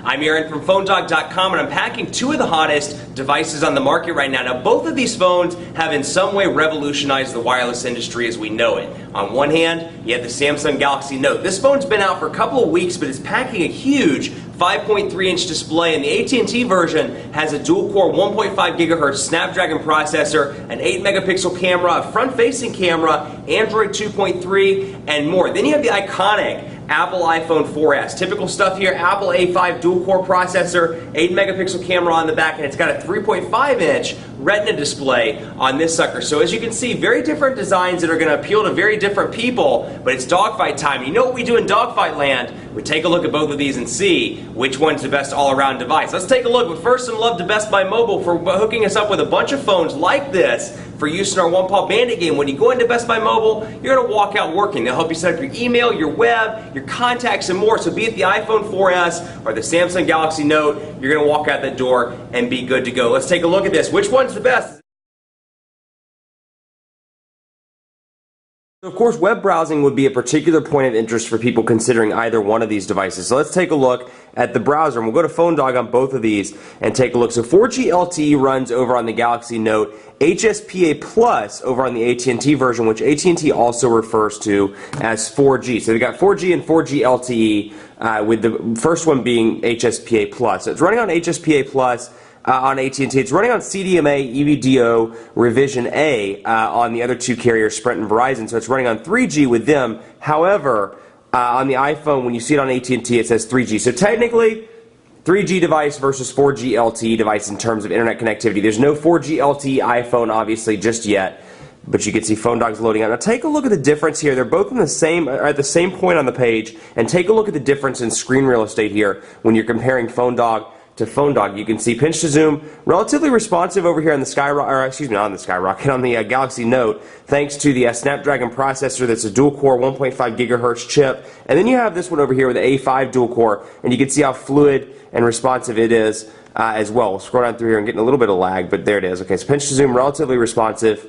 I'm Aaron from PhoneDog.com, and I'm packing two of the hottest devices on the market right now. Now, both of these phones have in some way revolutionized the wireless industry as we know it. On one hand, you have the Samsung Galaxy Note. This phone's been out for a couple of weeks, but it's packing a huge 5.3-inch display, and the AT&T version has a dual-core 1.5 gigahertz Snapdragon processor, an 8-megapixel camera, a front-facing camera, Android 2.3, and more. Then you have the iconic Apple iPhone 4S. Typical stuff here, Apple A5 dual-core processor, 8-megapixel camera on the back, and it's got a 3.5-inch Retina display on this sucker. So as you can see, very different designs that are going to appeal to very different people, but it's dogfight time. You know what we do in dogfight land? We take a look at both of these and see which one's the best all-around device. Let's take a look, but first, some love to Best Buy Mobile for hooking us up with a bunch of phones like this for use in our One Paw Bandit game. When you go into Best Buy Mobile, you're going to walk out working. They'll help you set up your email, your web, your contacts, and more. So be it the iPhone 4S or the Samsung Galaxy Note, you're going to walk out that door and be good to go. Let's take a look at this. Which one's the best? Of course, web browsing would be a particular point of interest for people considering either one of these devices. So let's take a look at the browser, and we'll go to PhoneDog on both of these and take a look. So 4G LTE runs over on the Galaxy Note, HSPA Plus over on the AT&T version, which AT&T also refers to as 4G. So we've got 4G and 4G LTE, with the first one being HSPA Plus. So it's running on HSPA Plus. On AT&T. It's running on CDMA, EVDO, Revision A on the other two carriers, Sprint and Verizon, so it's running on 3G with them. However, on the iPhone, when you see it on AT&T, it says 3G. So technically, 3G device versus 4G LTE device in terms of internet connectivity. There's no 4G LTE iPhone, obviously, just yet, but you can see PhoneDog's loading out. Now take a look at the difference here. They're both in the same, at the same point on the page, and take a look at the difference in screen real estate here when you're comparing PhoneDog to PhoneDog. You can see pinch to zoom, relatively responsive over here on the on the Galaxy Note, thanks to the Snapdragon processor that's a dual-core 1.5 gigahertz chip. And then you have this one over here with the A5 dual-core, and you can see how fluid and responsive it is as well. We'll scroll down through here and getting a little bit of lag, but there it is. Okay, so pinch to zoom, relatively responsive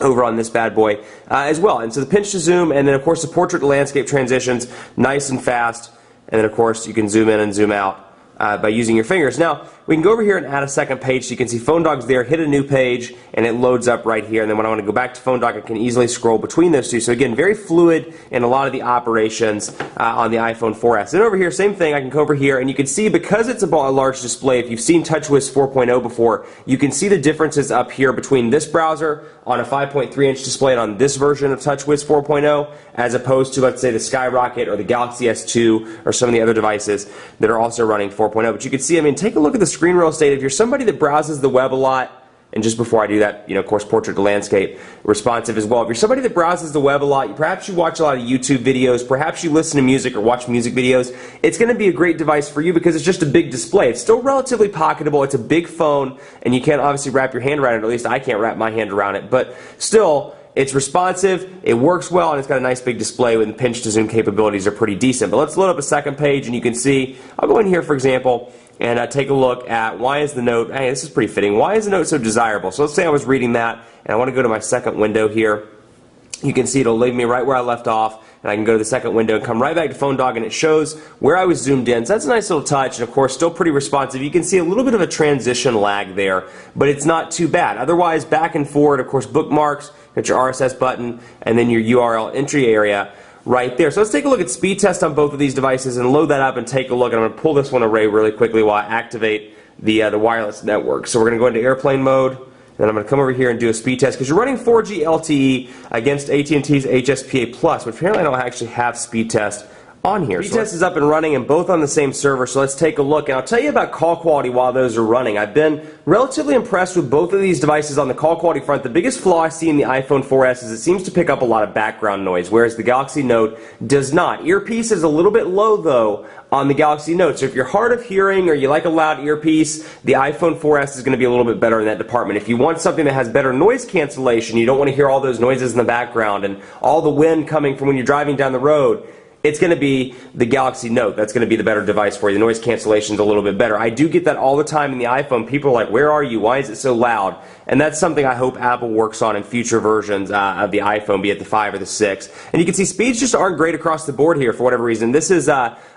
over on this bad boy as well. And so the pinch to zoom, and then of course the portrait to landscape transitions, nice and fast. And then of course you can zoom in and zoom out by using your fingers. Now, we can go over here and add a second page. So you can see PhoneDog's there, hit a new page, and it loads up right here. And then when I want to go back to PhoneDog, I can easily scroll between those two. So again, very fluid in a lot of the operations on the iPhone 4S. Then over here, same thing. I can go over here, and you can see because it's a large display, if you've seen TouchWiz 4.0 before, you can see the differences up here between this browser on a 5.3-inch display and on this version of TouchWiz 4.0, as opposed to, let's say, the Skyrocket or the Galaxy S2 or some of the other devices that are also running 4.0. But you can see, I mean, take a look at the screen real estate. If you're somebody that browses the web a lot, and just before I do that, you know, of course, portrait to landscape, responsive as well. If you're somebody that browses the web a lot, perhaps you watch a lot of YouTube videos, perhaps you listen to music or watch music videos, it's going to be a great device for you because it's just a big display. It's still relatively pocketable. It's a big phone, and you can't obviously wrap your hand around it. At least I can't wrap my hand around it. But still, it's responsive, it works well, and it's got a nice big display with the pinch to zoom capabilities are pretty decent. But let's load up a second page, and you can see, I'll go in here, for example, and take a look at why is the Note, hey, this is pretty fitting, why is the Note so desirable? So let's say I was reading that, and I want to go to my second window here. You can see it'll leave me right where I left off, and I can go to the second window and come right back to PhoneDog, and it shows where I was zoomed in. So that's a nice little touch, and of course still pretty responsive. You can see a little bit of a transition lag there, but it's not too bad. Otherwise, back and forward, of course, bookmarks, got your RSS button, and then your URL entry area right there. So let's take a look at speed test on both of these devices and load that up and take a look. And I'm going to pull this one away really quickly while I activate the wireless network. So we're going to go into airplane mode, and I'm going to come over here and do a speed test because you're running 4G LTE against AT&T's HSPA Plus, which apparently I don't actually have speed test on here. Speed test is up and running and both on the same server, so let's take a look. And I'll tell you about call quality while those are running. I've been relatively impressed with both of these devices on the call quality front. The biggest flaw I see in the iPhone 4S is it seems to pick up a lot of background noise, whereas the Galaxy Note does not. Earpiece is a little bit low, though, on the Galaxy Note. So if you're hard of hearing or you like a loud earpiece, the iPhone 4S is going to be a little bit better in that department. If you want something that has better noise cancellation, you don't want to hear all those noises in the background and all the wind coming from when you're driving down the road, it's going to be the Galaxy Note. That's going to be the better device for you. The noise cancellation is a little bit better. I do get that all the time in the iPhone. People are like, where are you? Why is it so loud? And that's something I hope Apple works on in future versions of the iPhone, be it the 5 or the 6. And you can see speeds just aren't great across the board here for whatever reason. This is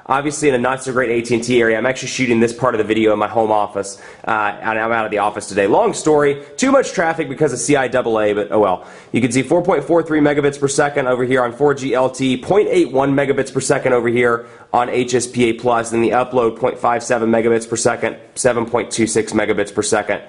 obviously in a not so great AT&T area. I'm actually shooting this part of the video in my home office, and I'm out of the office today. Long story, too much traffic because of CIAA, but oh well. You can see 4.43 megabits per second over here on 4G LTE, 0.81 megabits per second over here on HSPA+, and the upload 0.57 megabits per second, 7.26 megabits per second.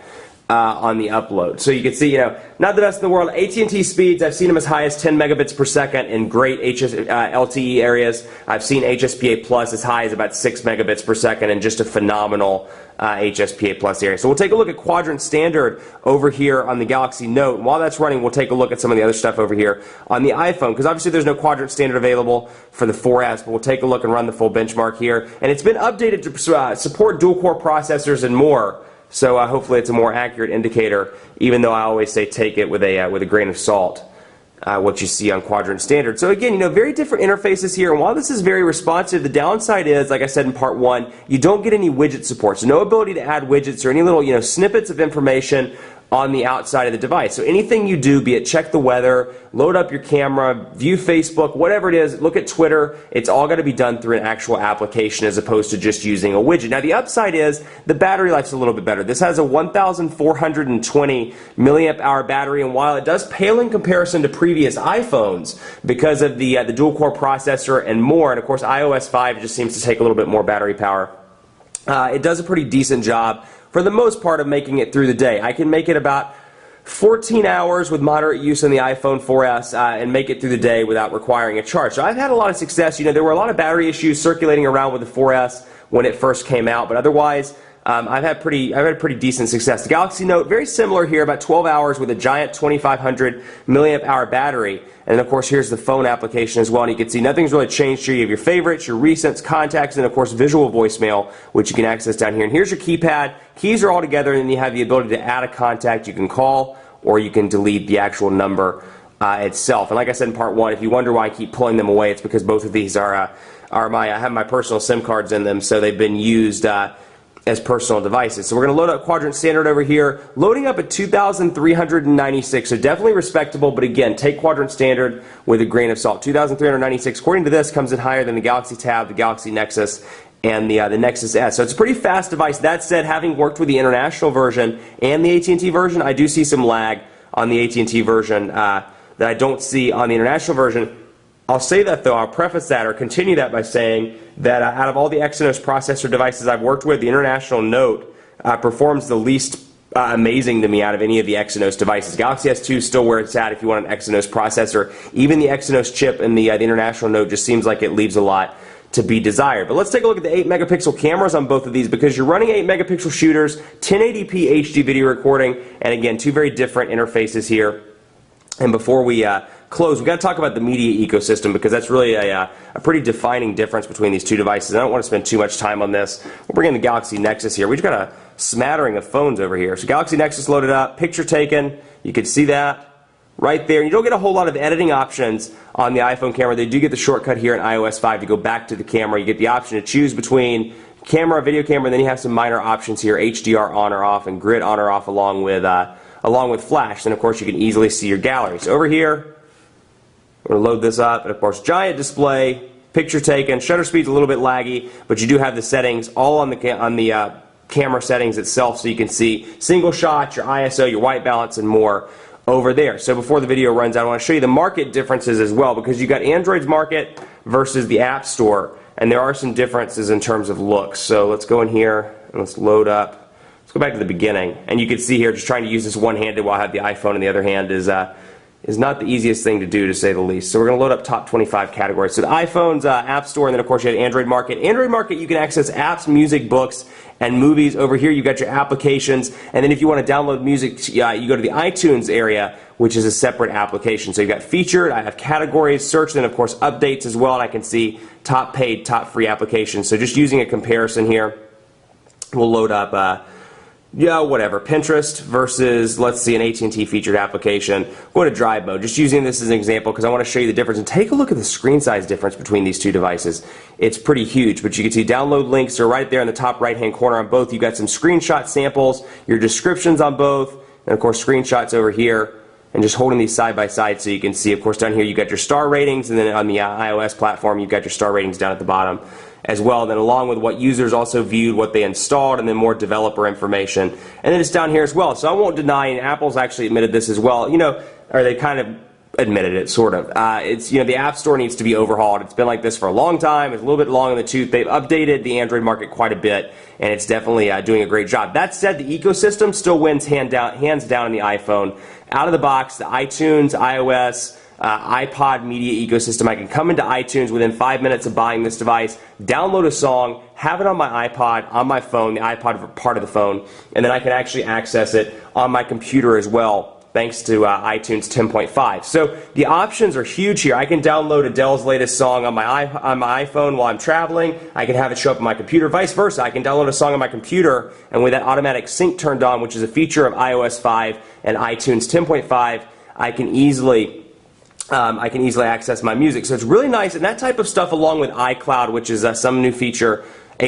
On the upload. So you can see, not the best in the world. AT&T speeds, I've seen them as high as 10 megabits per second in great LTE areas. I've seen HSPA Plus as high as about 6 megabits per second in just a phenomenal HSPA Plus area. So we'll take a look at quadrant standard over here on the Galaxy Note. And while that's running, we'll take a look at some of the other stuff over here on the iPhone, because obviously there's no quadrant standard available for the 4S, but we'll take a look and run the full benchmark here. And it's been updated to support dual-core processors and more. So hopefully it's a more accurate indicator, even though I always say take it with a grain of salt, what you see on quadrant standard. So again, very different interfaces here. And while this is very responsive, the downside is, like I said in part 1, you don't get any widget support. So no ability to add widgets or any little snippets of information on the outside of the device. So anything you do, be it check the weather, load up your camera, view Facebook, whatever it is, look at Twitter, it's all got to be done through an actual application as opposed to just using a widget. Now the upside is the battery life's a little bit better. This has a 1,420 milliamp hour battery, and while it does pale in comparison to previous iPhones because of the dual-core processor and more, and of course iOS 5 just seems to take a little bit more battery power, it does a pretty decent job for the most part of making it through the day. I can make it about 14 hours with moderate use on the iPhone 4S and make it through the day without requiring a charge. So I've had a lot of success. There were a lot of battery issues circulating around with the 4S when it first came out, but otherwise I've had pretty decent success. The Galaxy Note, very similar here, about 12 hours with a giant 2,500 milliamp hour battery. And of course, here's the phone application as well. And you can see nothing's really changed here. You have your favorites, your recents, contacts, and of course, visual voicemail, which you can access down here. And here's your keypad. Keys are all together, and then you have the ability to add a contact. You can call, or you can delete the actual number itself. And like I said in part 1, if you wonder why I keep pulling them away, it's because both of these I have my personal SIM cards in them, so they've been used as personal devices. So we're going to load up quadrant standard over here, loading up at 2,396, so definitely respectable, but again, take quadrant standard with a grain of salt. 2,396, according to this, comes in higher than the Galaxy Tab, the Galaxy Nexus, and the Nexus S. So it's a pretty fast device. That said, having worked with the international version and the AT&T version, I do see some lag on the AT&T version that I don't see on the international version. I'll say that though, I'll preface that or continue that by saying that out of all the Exynos processor devices I've worked with, the International Note performs the least amazing to me out of any of the Exynos devices. Galaxy S2 is still where it's at if you want an Exynos processor. Even the Exynos chip in the International Note just seems like it leaves a lot to be desired. But let's take a look at the 8 megapixel cameras on both of these, because you're running 8 megapixel shooters, 1080p HD video recording, and again, two very different interfaces here. And before we close, we've got to talk about the media ecosystem, because that's really a pretty defining difference between these two devices. I don't want to spend too much time on this. We'll bring in the Galaxy Nexus here. We've got a smattering of phones over here. So Galaxy Nexus loaded up, picture taken. You can see that right there. You don't get a whole lot of editing options on the iPhone camera. They do get the shortcut here in iOS 5 to go back to the camera. You get the option to choose between camera, video camera, and then you have some minor options here, HDR on or off and grid on or off, along with flash. And of course you can easily see your gallery. So over here, we're going to load this up, and of course giant display, picture taken, shutter speed's a little bit laggy, but you do have the settings all on the camera settings itself, so you can see single shots, your ISO, your white balance, and more over there. So before the video runs out, I want to show you the market differences as well, because you got Android's market versus the App Store, and there are some differences in terms of looks. So let's go in here and let's load up. Let's go back to the beginning, and you can see here, just trying to use this one-handed while I have the iPhone in the other hand is not the easiest thing to do, to say the least. So we're going to load up top 25 categories. So the iPhone's App Store, and then of course you have Android Market. Android Market, you can access apps, music, books, and movies. Over here you've got your applications, and then if you want to download music, you go to the iTunes area, which is a separate application. So you've got featured, I have categories, search, then of course updates as well, and I can see top paid, top free applications. So just using a comparison here, we'll load up yeah, whatever, Pinterest versus, let's see, an AT&T featured application. Go to drive mode. Just using this as an example because I want to show you the difference. And take a look at the screen size difference between these two devices. It's pretty huge, but you can see download links are right there in the top right-hand corner on both. You've got some screenshot samples, your descriptions on both, and of course screenshots over here. And just holding these side by side so you can see, of course, down here you've got your star ratings, and then on the iOS platform you've got your star ratings down at the bottom as well. And then along with what users also viewed, what they installed, and then more developer information. And then it's down here as well. So I won't deny, and Apple's actually admitted this as well, you know, or they kind of admitted it, sort of. It's, you know, the App Store needs to be overhauled. It's been like this for a long time. It's a little bit long in the tooth. They've updated the Android market quite a bit, and it's definitely doing a great job. That said, the ecosystem still wins hands down in the iPhone. Out of the box, the iTunes, iOS, iPod media ecosystem. I can come into iTunes within 5 minutes of buying this device, download a song, have it on my iPod, on my phone, the iPod part of the phone, and then I can actually access it on my computer as well, thanks to iTunes 10.5. So the options are huge here. I can download Adele's latest song on my iPhone while I'm traveling. I can have it show up on my computer. Vice versa, I can download a song on my computer, and with that automatic sync turned on, which is a feature of iOS 5 and iTunes 10.5, I can easily access my music. So it's really nice, and that type of stuff along with iCloud, which is a new feature on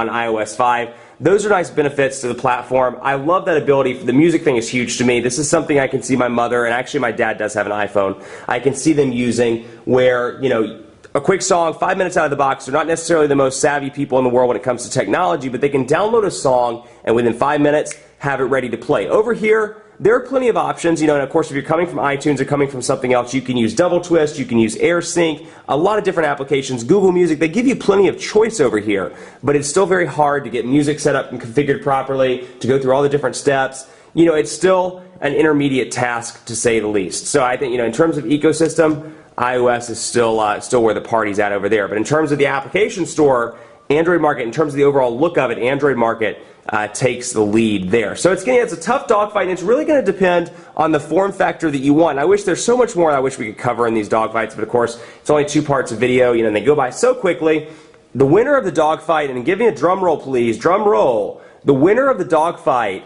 iOS 5. Those are nice benefits to the platform. I love that ability. The music thing is huge to me. This is something I can see my mother, and actually my dad does have an iPhone, I can see them using where, you know, a quick song, 5 minutes out of the box. They're not necessarily the most savvy people in the world when it comes to technology, but they can download a song and within 5 minutes have it ready to play. Over here, there are plenty of options, you know, and of course if you're coming from iTunes or coming from something else, you can use Double Twist, you can use AirSync, a lot of different applications, Google Music, they give you plenty of choice over here, but it's still very hard to get music set up and configured properly, to go through all the different steps. You know, it's still an intermediate task to say the least. So I think, you know, in terms of ecosystem, iOS is still where the party's at over there. But in terms of the application store, Android market, in terms of the overall look of it, Android market takes the lead there. So it's a tough dogfight, and it's really going to depend on the form factor that you want. And I wish there's so much more I wish we could cover in these dogfights, but of course it's only 2 parts of video, you know, and they go by so quickly. The winner of the dogfight, and give me a drum roll please, drum roll, the winner of the dogfight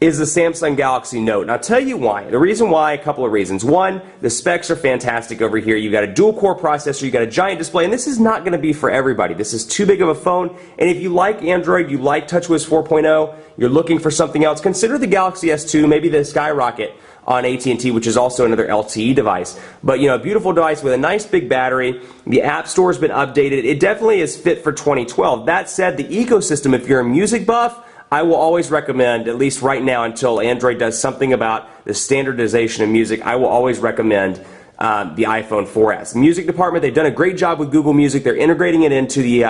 is the Samsung Galaxy Note. And I'll tell you why. The reason why, a couple of reasons. One, the specs are fantastic over here. You've got a dual-core processor, you've got a giant display, and this is not going to be for everybody. This is too big of a phone, and if you like Android, you like TouchWiz 4.0, you're looking for something else, consider the Galaxy S2, maybe the Skyrocket on AT&T, which is also another LTE device. But, you know, a beautiful device with a nice big battery. The App Store has been updated. It definitely is fit for 2012. That said, the ecosystem, if you're a music buff, I will always recommend, at least right now until Android does something about the standardization of music, I will always recommend the iPhone 4S. The music department, they've done a great job with Google Music. They're integrating it into the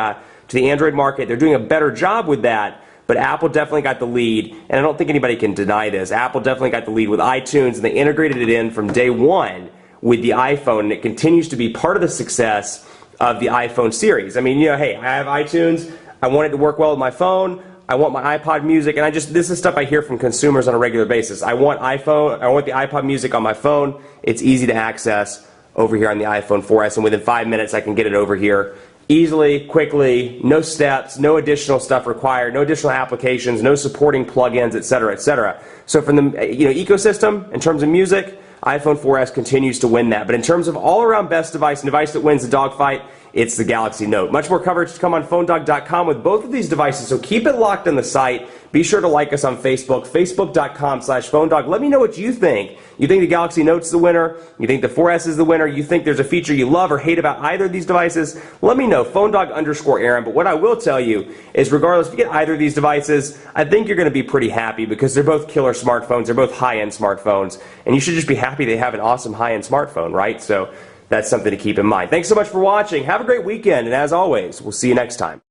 Android market. They're doing a better job with that, but Apple definitely got the lead, and I don't think anybody can deny this. Apple definitely got the lead with iTunes, and they integrated it in from day one with the iPhone, and it continues to be part of the success of the iPhone series. I mean, you know, hey, I have iTunes. I want it to work well with my phone. I want my iPod music, and this is stuff I hear from consumers on a regular basis. I want the iPod music on my phone. It's easy to access over here on the iPhone 4S, and within 5 minutes I can get it over here easily, quickly, no steps, no additional stuff required, no additional applications, no supporting plugins, etc., etc. So from the ecosystem, in terms of music, iPhone 4S continues to win that. But in terms of all-around best device and device that wins the dogfight, it's the Galaxy Note. Much more coverage to come on PhoneDog.com with both of these devices, so keep it locked on the site. Be sure to like us on Facebook, Facebook.com/PhoneDog. Let me know what you think. You think the Galaxy Note's the winner? You think the 4S is the winner? You think there's a feature you love or hate about either of these devices? Let me know, PhoneDog_Aaron. But what I will tell you is, regardless if you get either of these devices, I think you're going to be pretty happy because they're both killer smartphones. They're both high-end smartphones. And you should just be happy they have an awesome high-end smartphone, right? So that's something to keep in mind. Thanks so much for watching. Have a great weekend, and as always, we'll see you next time.